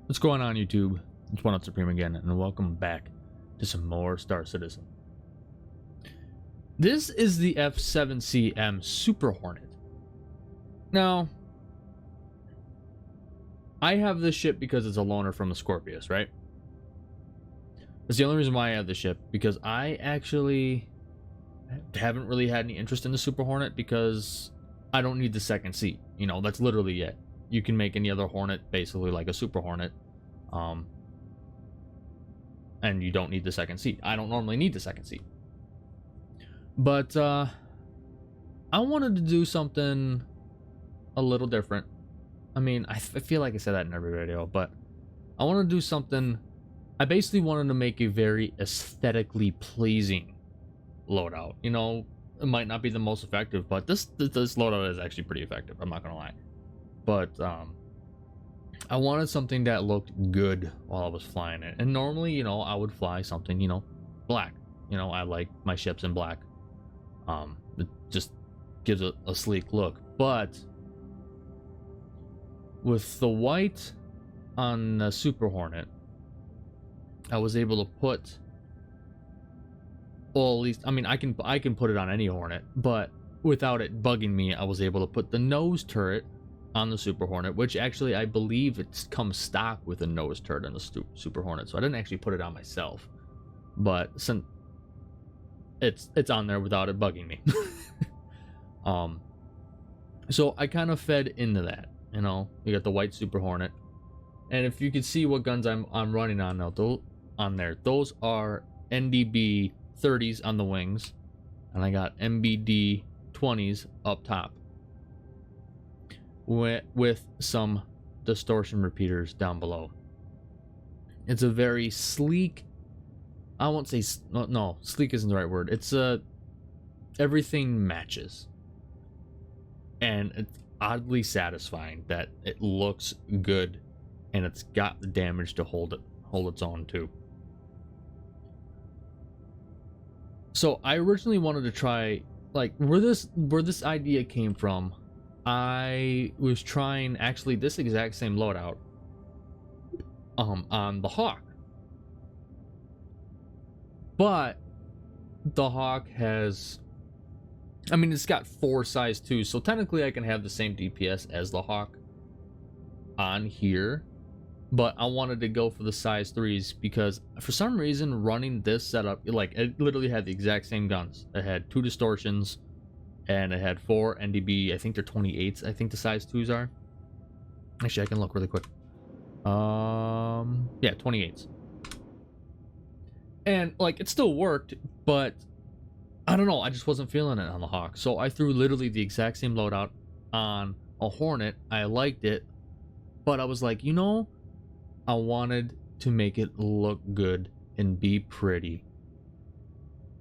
What's going on, YouTube? It's One Up Supreme again, and welcome back to some more Star Citizen. This is the F7C-M Super Hornet. Now, I have this ship because it's a loaner from the Scorpius, right? That's the only reason why I have this ship, because I actually haven't really had any interest in the Super Hornet because I don't need the second seat. You know, that's literally it. You can make any other Hornet basically like a Super Hornet. And you don't need the second seat. I don't normally need the second seat. But I wanted to do something a little different. I mean, I feel like I said that in every video, but I want to do something. I basically wanted to make a very aesthetically pleasing loadout. You know, it might not be the most effective, but this loadout is actually pretty effective. I'm not gonna lie. But I wanted something that looked good while I was flying it. And normally, you know, I would fly something, you know, black. You know, I like my ships in black. It just gives a sleek look. But with the white on the Super Hornet, I was able to put, well, at least, I mean, I can put it on any Hornet, but without it bugging me, I was able to put the nose turret on the Super Hornet, which actually I believe it comes stock with a nose turret in the Super Hornet, so I didn't actually put it on myself, but since it's on there without it bugging me. So I kind of fed into that. You know, you got the white Super Hornet, and if you can see what guns I'm running on now, those are NDB 30s on the wings, and I got MBD 20s up top with some distortion repeaters down below. It's a very sleek, I won't say, no, sleek isn't the right word. It's everything matches, and it's oddly satisfying that it looks good, and it's got the damage to hold its own too. So I originally wanted to try, like, where this idea came from. I was trying actually this exact same loadout on the Hawk, but the Hawk has, I mean, it's got 4 size 2, so technically I can have the same DPS as the Hawk on here, but I wanted to go for the size 3s because for some reason running this setup, like, it literally had the exact same guns. It had 2 distortions, and it had 4 NDB, I think they're 28s, I think the size 2s are. Actually, I can look really quick. Yeah, 28s. And, like, it still worked, but I don't know, I just wasn't feeling it on the Hawk. So I threw literally the exact same loadout on a Hornet. I liked it, but I was like, you know, I wanted to make it look good and be pretty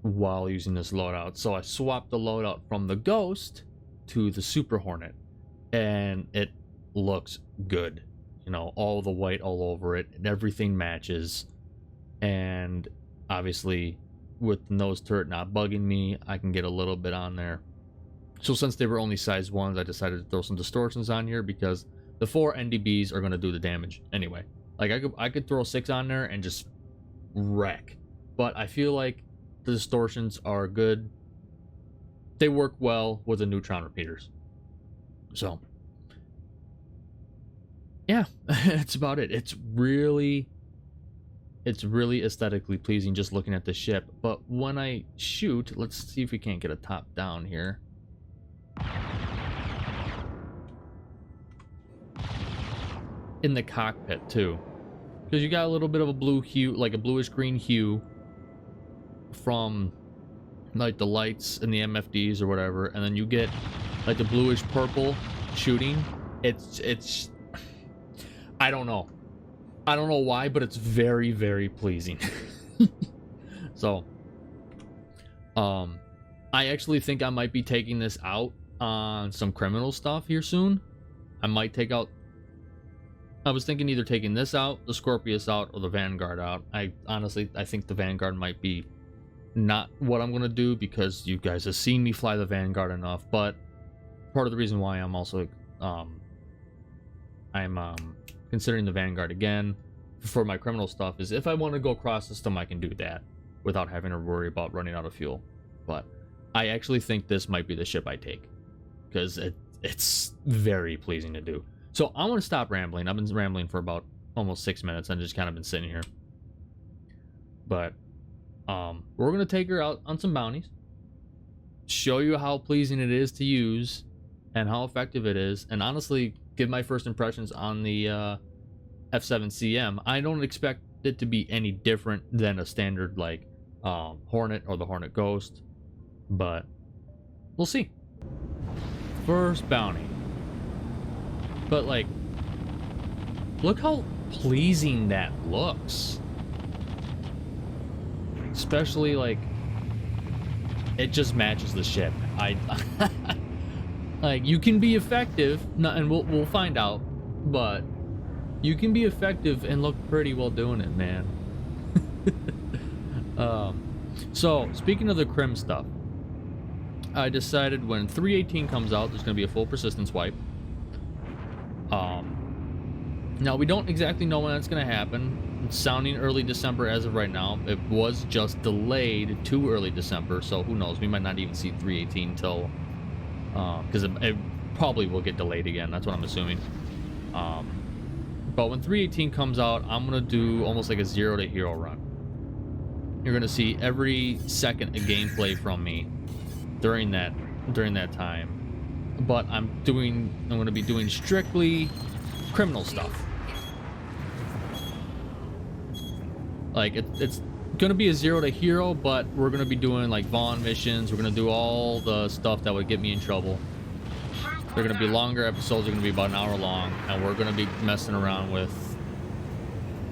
while using this loadout. So I swapped the loadout from the Ghost to the Super Hornet, and it looks good. You know, all the white all over it, and everything matches. And obviously, with the nose turret not bugging me, I can get a little bit on there. So since they were only size 1s, I decided to throw some distortions on here because the 4 NDBs are going to do the damage anyway. Like, I could throw 6 on there and just wreck, but I feel like the distortions are good. They work well with the neutron repeaters. So yeah, that's about it. It's really aesthetically pleasing just looking at the ship. But when I shoot, let's see if we can't get a top down here. In the cockpit too, because you got a little bit of a blue hue, like a bluish green hue from like the lights and the MFDs or whatever, and then you get like the bluish purple shooting. It's I don't know why, but it's very, very pleasing. So I actually think I might be taking this out on some criminal stuff here soon. I might take out, I was thinking either taking this out, the Scorpius out, or the Vanguard out. I think the Vanguard might be not what I'm gonna do because you guys have seen me fly the Vanguard enough. But part of the reason why I'm also I'm considering the Vanguard again for my criminal stuff, is if I want to go cross system, I can do that without having to worry about running out of fuel. But I actually think this might be the ship I take, because it's very pleasing to do. So I'm going to stop rambling. I've been rambling for about almost 6 minutes. I've just kind of been sitting here. But we're going to take her out on some bounties, show you how pleasing it is to use and how effective it is, and honestly give my first impressions on the F7C-M. I don't expect it to be any different than a standard like Hornet or the Hornet Ghost, but we'll see. First bounty. But like, look how pleasing that looks. Especially like, it just matches the ship. Like, you can be effective, and we'll find out, but you can be effective and look pretty well doing it, man. So speaking of the crim stuff, I decided when 318 comes out, there's going to be a full persistence wipe. Now we don't exactly know when that's going to happen. It's sounding early December as of right now. It was just delayed to early December, so who knows? We might not even see 318 until, because it probably will get delayed again. That's what I'm assuming. But when 318 comes out, I'm going to do almost like a 0 to hero run. You're going to see every second of gameplay from me during that time. But I'm going to be doing strictly criminal stuff. Like, it's going to be a 0 to hero, but we're going to be doing like Vaughn missions. We're going to do all the stuff that would get me in trouble. They're going to be longer episodes. They're going to be about an hour long, and we're going to be messing around with...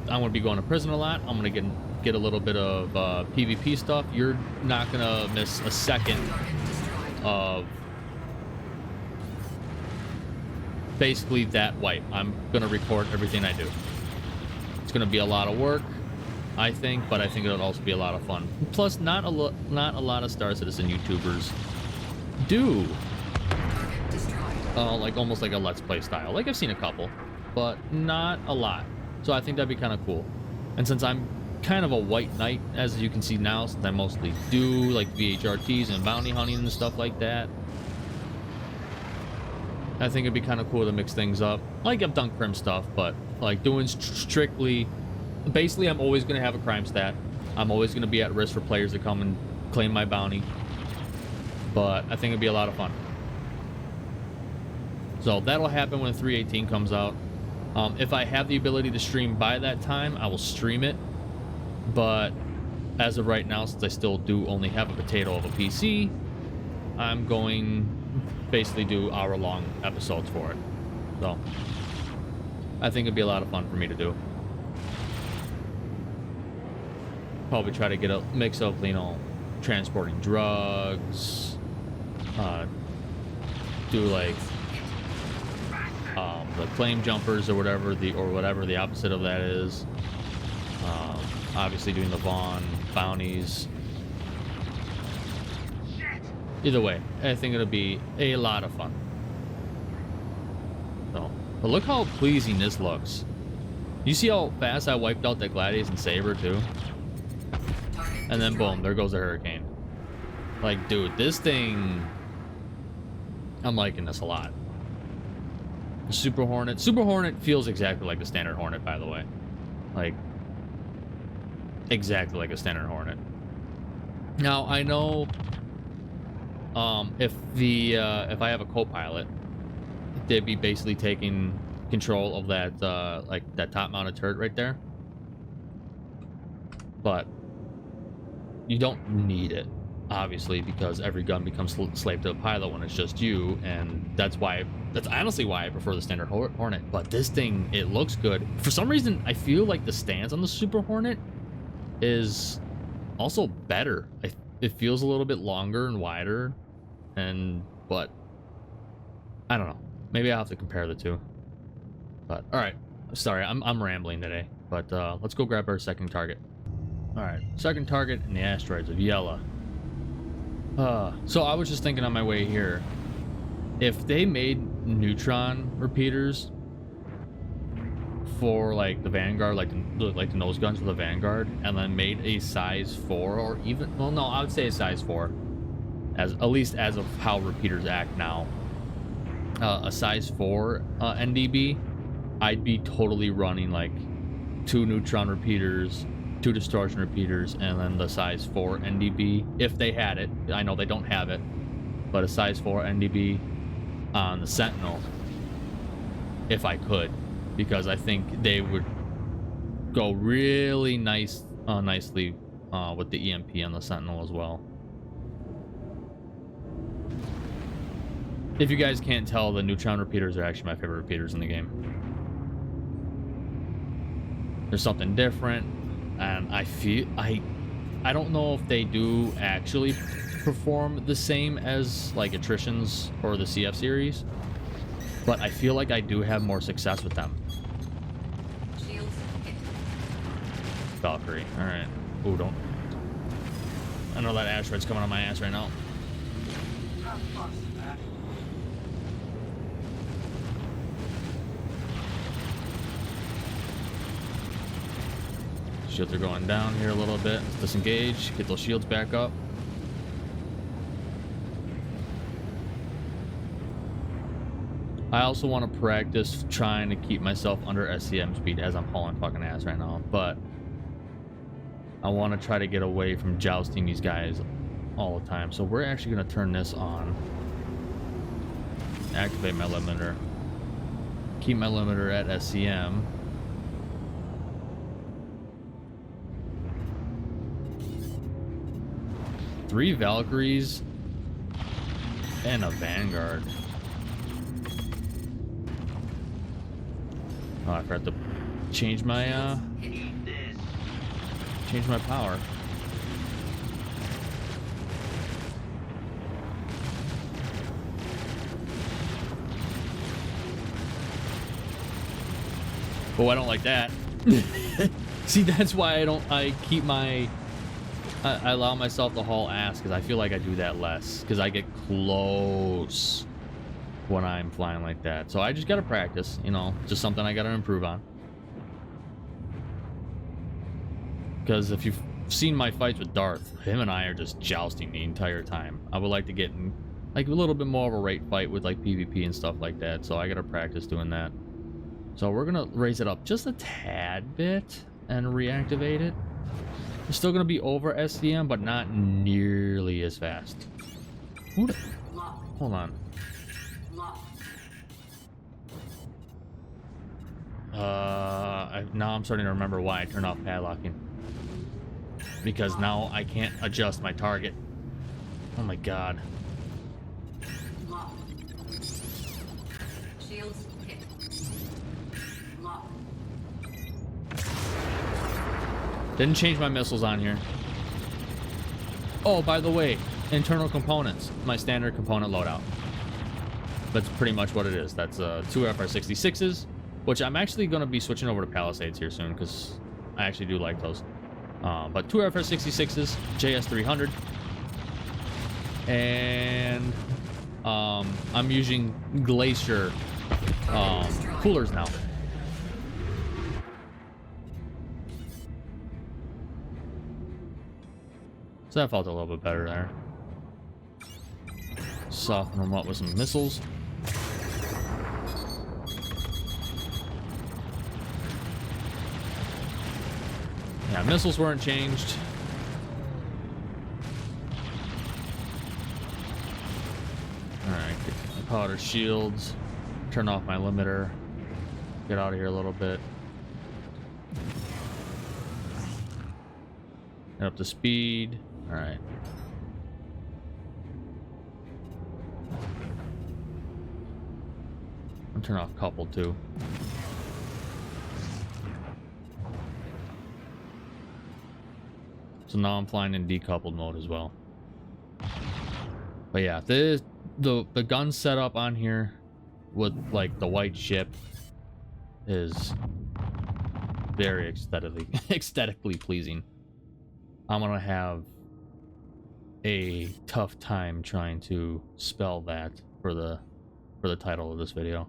I'm going to be going to prison a lot. I'm going to get a little bit of PvP stuff. You're not going to miss a second of basically that wipe. I'm going to record everything I do. It's going to be a lot of work, I think, but I think it'll also be a lot of fun. Plus, not a lot of Star Citizen YouTubers do like almost like a Let's Play style. Like, I've seen a couple, but not a lot. So I think that'd be kind of cool. And since I'm kind of a white knight, as you can see now, since I mostly do like VHRTs and bounty hunting and stuff like that, I think it'd be kind of cool to mix things up. Like, I've done crim stuff, but like doing strictly, basically I'm always going to have a crime stat. I'm always going to be at risk for players that come and claim my bounty, but I think it'd be a lot of fun. So that'll happen when 318 comes out. If I have the ability to stream by that time, I will stream it. But as of right now, since I still do only have a potato of a PC, I'm going basically do hour-long episodes for it. So I think it'd be a lot of fun for me to do. Probably try to get a mix of, you know, transporting drugs, do like the claim jumpers or whatever the opposite of that is. Obviously doing the Vaughn bounties. Either way, I think it'll be a lot of fun. So, but look how pleasing this looks. You see how fast I wiped out that Gladius and Saber too? And then boom, there goes the Hurricane. Like, dude, this thing, I'm liking this a lot. Super Hornet feels exactly like the standard Hornet, by the way. Like, exactly like a standard Hornet. Now, I know if I have a co-pilot, they'd be basically taking control of that like that top-mounted turret right there. But you don't need it, obviously, because every gun becomes slave to a pilot when it's just you, and that's honestly why I prefer the standard Hornet. But this thing, it looks good. For some reason, I feel like the stance on the Super Hornet is also better. It feels a little bit longer and wider, but I don't know. Maybe I'll have to compare the two. But all right, sorry, I'm rambling today. But let's go grab our second target. All right, second target in the asteroids of Yella. So I was just thinking on my way here, if they made neutron repeaters for like the Vanguard, like the nose guns for the Vanguard, and then made a size 4, or even, well, no, I would say a size 4, as at least as of how repeaters act now. A size 4 NDB, I'd be totally running like 2 neutron repeaters, 2 distortion repeaters, and then the size 4 NDB if they had it. I know they don't have it, but a size 4 NDB on the Sentinel if I could, because I think they would go really nicely with the EMP on the Sentinel as well. If you guys can't tell, the neutron repeaters are actually my favorite repeaters in the game. There's something different, and I don't know if they do actually perform the same as like attritions or the CF series, but I feel like I do have more success with them. Valkyrie, all right. Ooh, don't. I know that asteroid's coming on my ass right now. Shields are going down here a little bit. Disengage, get those shields back up. I also want to practice trying to keep myself under SCM speed as I'm hauling fucking ass right now, but I want to try to get away from jousting these guys all the time. So we're actually going to turn this on. Activate my limiter. Keep my limiter at SCM. Three Valkyries and a Vanguard. Oh, I forgot to change my power. Oh, I don't like that. See, that's why I allow myself to haul ass, because I feel like I do that less, because I get close when I'm flying like that. So I just gotta practice, you know, just something I gotta improve on. Because if you've seen my fights with Darth, him and I are just jousting the entire time. I would like to get in like a little bit more of a rate fight with like PvP and stuff like that, so I gotta practice doing that. So we're gonna raise it up just a tad bit and reactivate it. It's still gonna be over SCM, but not nearly as fast. Hold on. Now I'm starting to remember why I turned off padlocking. Because now I can't adjust my target. Oh my god. Shields hit. Lock. Didn't change my missiles on here. Oh, by the way, internal components. My standard component loadout. That's pretty much what it is. That's 2 FR66s, which I'm actually going to be switching over to Palisades here soon, because I actually do like those. But 2 FR66s, JS300, and I'm using Glacier coolers now. So that felt a little bit better there. Soften them up with some missiles. Yeah, missiles weren't changed. Alright, get my powder shields. Turn off my limiter. Get out of here a little bit. Get up to speed. Alright. I'll turn off couple too. So now I'm flying in decoupled mode as well. But yeah, the gun setup on here with like the white ship is very aesthetically pleasing. I'm gonna have a tough time trying to spell that for the title of this video.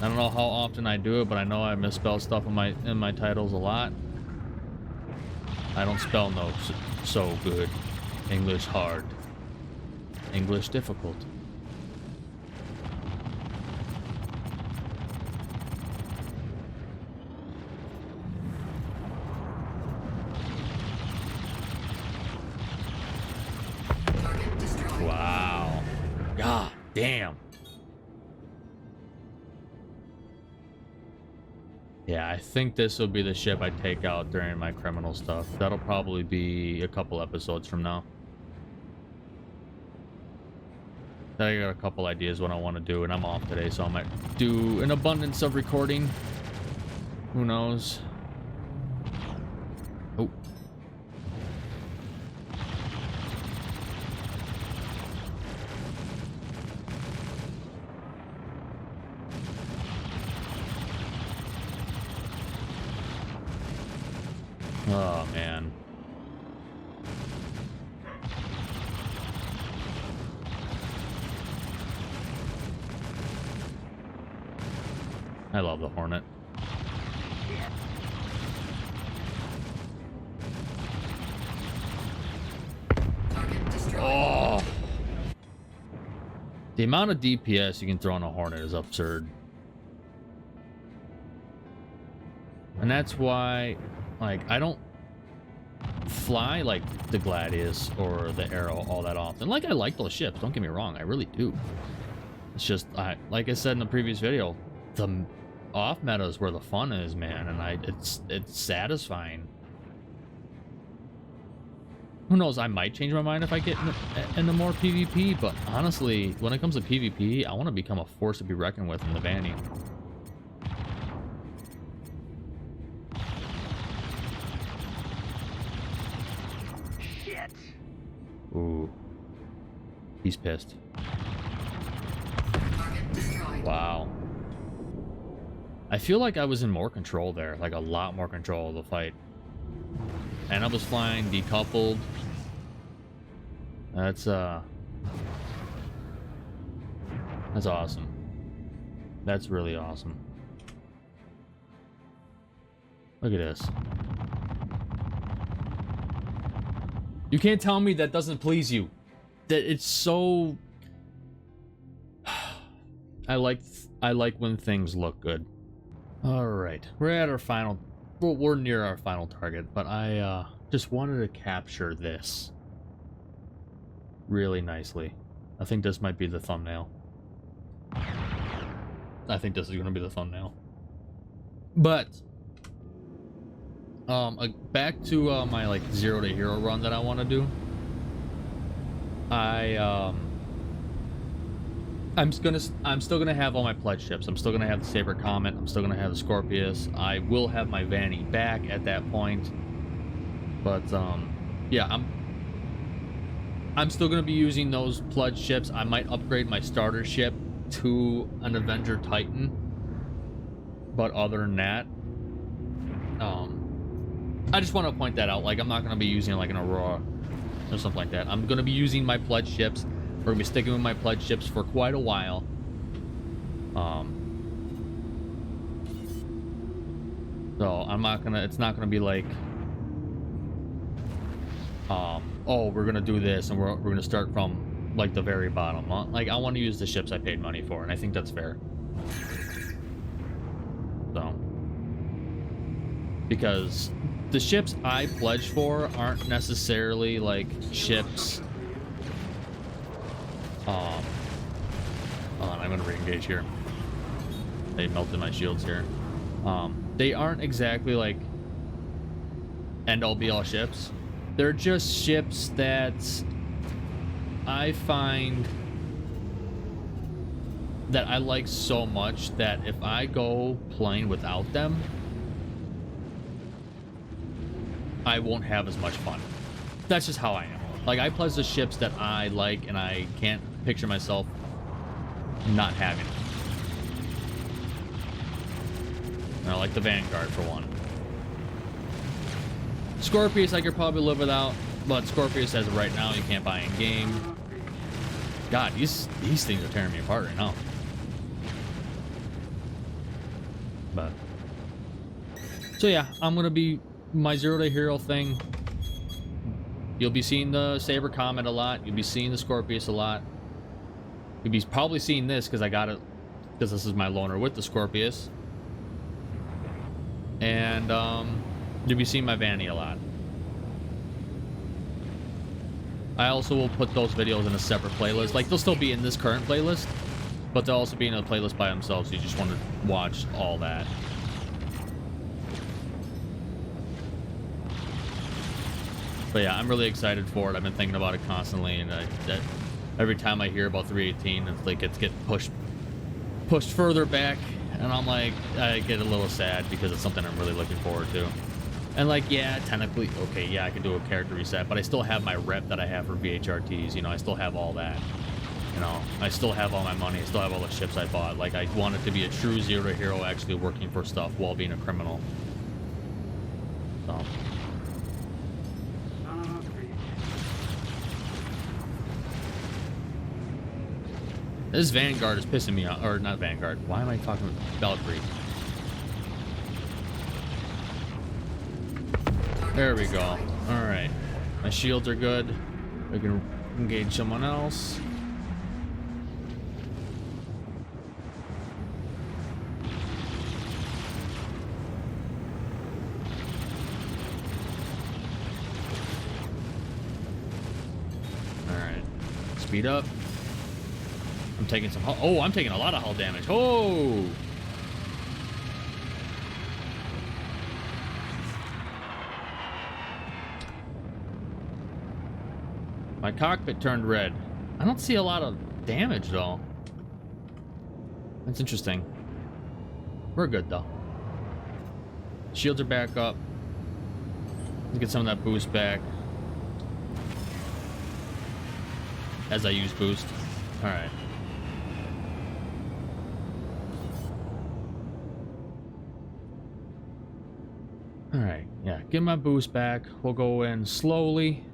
I don't know how often I do it, but I know I misspell stuff in my titles a lot. I don't spell no so good. English hard. English difficult. Target destroyed. Wow. God damn. Yeah, I think this will be the ship I take out during my criminal stuff. That'll probably be a couple episodes from now. I got a couple ideas what I want to do, and I'm off today, so I might do an abundance of recording. Who knows? Oh. Oh, man. I love the Hornet. Target destroyed. Oh! The amount of DPS you can throw on a Hornet is absurd. And that's why, like, I don't fly like the Gladius or the Arrow all that often. Like, I like those ships, don't get me wrong, I really do. It's just, like I said in the previous video, the off meta is where the fun is, man, and it's satisfying. Who knows, I might change my mind if I get into more PvP, but honestly, when it comes to PvP, I want to become a force to be reckoned with in the Vanny. Shit. Ooh. He's pissed. Target destroyed. Wow. I feel like I was in more control there, like a lot more control of the fight. And I was flying decoupled. That's awesome. That's really awesome. Look at this. You can't tell me that doesn't please you. That it's so... I like when things look good. All right, we're at our final, well, we're near our final target, but I just wanted to capture this really nicely. I think this might be the thumbnail. I think this is going to be the thumbnail. But back to my like 0 to hero run that I want to do. I'm still gonna have all my pledge ships. I'm still gonna have the Saber Comet. I'm still gonna have the Scorpius. I will have my Vanny back at that point. But yeah, I'm still gonna be using those pledge ships. I might upgrade my starter ship to an Avenger Titan. But other than that, I just want to point that out. Like, I'm not gonna be using like an Aurora or something like that. I'm gonna be using my pledge ships. We're gonna be sticking with my pledge ships for quite a while. So I'm not gonna, it's not gonna be like, oh, we're gonna do this and we're gonna start from like the very bottom. Like, I want to use the ships I paid money for, and I think that's fair. So, because the ships I pledged for aren't necessarily like ships. Hold on, I'm gonna re-engage here. They melted my shields here. They aren't exactly like end-all be-all ships. They're just ships that I find that I like so much that if I go playing without them, I won't have as much fun. That's just how I am. Like, I pledge the ships that I like, and I can't picture myself not having it. I like the Vanguard, for one. Scorpius I could probably live without, but Scorpius as of right now, you can't buy in game. God, these things are tearing me apart right now. But so yeah, I'm gonna be my 0-day hero thing. You'll be seeing the Saber Comet a lot. You'll be seeing the Scorpius a lot. You'll be probably seeing this because I got it because this is my loaner with the Scorpius. And you'll be seeing my Vanny a lot. I also will put those videos in a separate playlist. Like, they'll still be in this current playlist, but they'll also be in a playlist by themselves, so you just want to watch all that. But yeah, I'm really excited for it. I've been thinking about it constantly, and every time I hear about 318, it's like it's getting pushed further back, and I'm like, I get a little sad because it's something I'm really looking forward to. And like, yeah, technically, okay, yeah, I can do a character reset, but I still have my rep that I have for VHRTs, you know, I still have all that. You know, I still have all my money, I still have all the ships I bought. Like, I want it to be a true 0-day hero actually working for stuff while being a criminal. So. This Vanguard is pissing me off, or not Vanguard. Why am I talking about Valkyrie? There we go. All right, my shields are good. We can engage someone else. All right, speed up. I'm taking some hull. Oh, I'm taking a lot of hull damage. Oh! My cockpit turned red. I don't see a lot of damage, though. That's interesting. We're good, though. Shields are back up. Let's get some of that boost back. As I use boost. Alright. Alright, yeah, get my boost back. We'll go in slowly.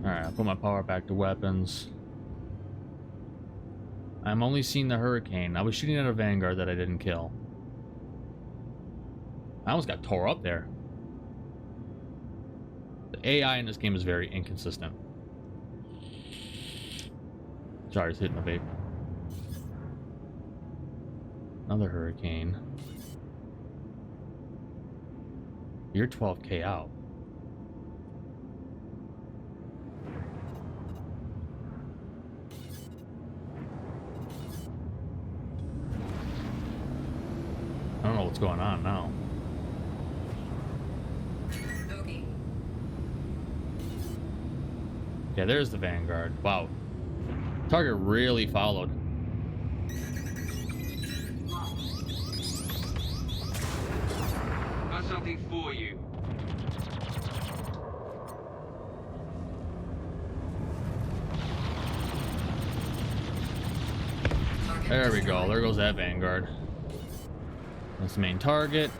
Alright, I'll put my power back to weapons. I'm only seeing the Hurricane. I was shooting at a Vanguard that I didn't kill. I almost got tore up there. The AI in this game is very inconsistent. Sorry, it's hitting the vape. Another Hurricane. You're 12k out. I don't know what's going on now. Okay. Yeah, there's the Vanguard. Wow. Target really followed. Got something for you. There we go. There goes that Vanguard. That's the main target.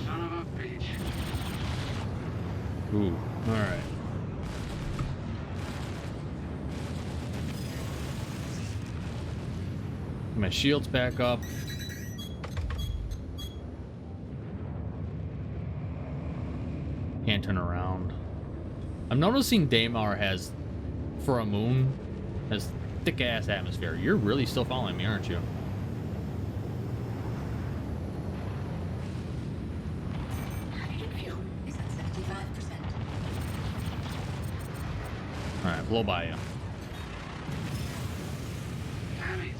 Son of a bitch. Ooh, alright. My shield's back up. Can't turn around. I'm noticing Daymar has, for a moon, has thick ass atmosphere. You're really still following me, aren't you? Hydrogen fuel is at 75%. Alright, blow by you. Damn it.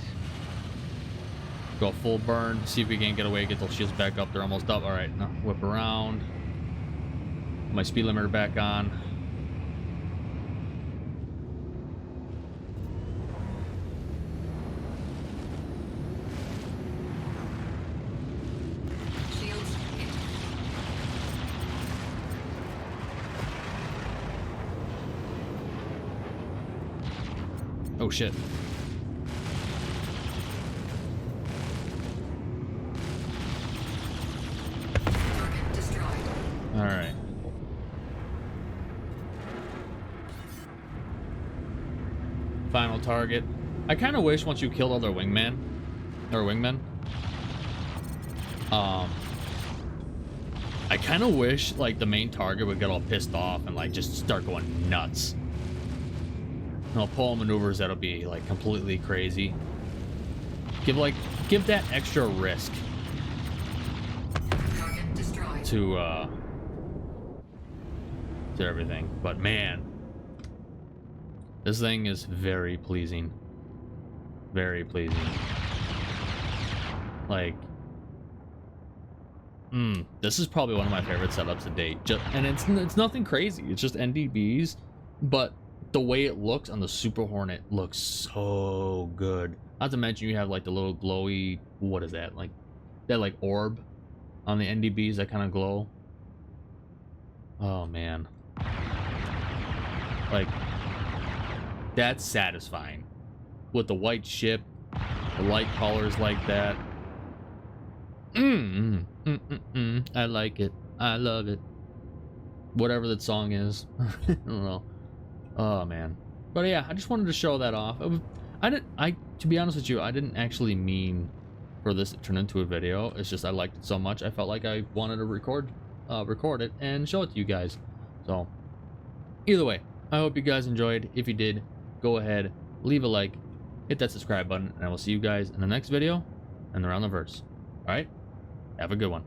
Go full burn, see if we can get away, get those shields back up. They're almost up. Alright, now whip around. My speed limiter back on. Shields hit. Oh shit. Target destroyed. Alright. Final target. I kind of wish once you killed all their wingmen, I kind of wish like the main target would get all pissed off and like just start going nuts. Pull maneuvers that'll be like completely crazy. Give that extra risk Target destroyed. to everything. But man, this thing is very pleasing. Very pleasing. Like, this is probably one of my favorite setups to date. And it's nothing crazy. It's just NDBs, but the way it looks on the Super Hornet looks so good. Not to mention you have like the little glowy, what is that? Like that like orb on the NDBs that kind of glow. Oh man. Like that's satisfying. With the white ship, the light colors like that. I like it. I love it. Whatever that song is. I don't know. Oh man. But yeah, I just wanted to show that off. To be honest with you, I didn't actually mean for this to turn into a video. It's just I liked it so much I felt like I wanted to record it and show it to you guys. So either way, I hope you guys enjoyed. If you did, go ahead, leave a like, hit that subscribe button, and I will see you guys in the next video and around the verse. Alright? Have a good one.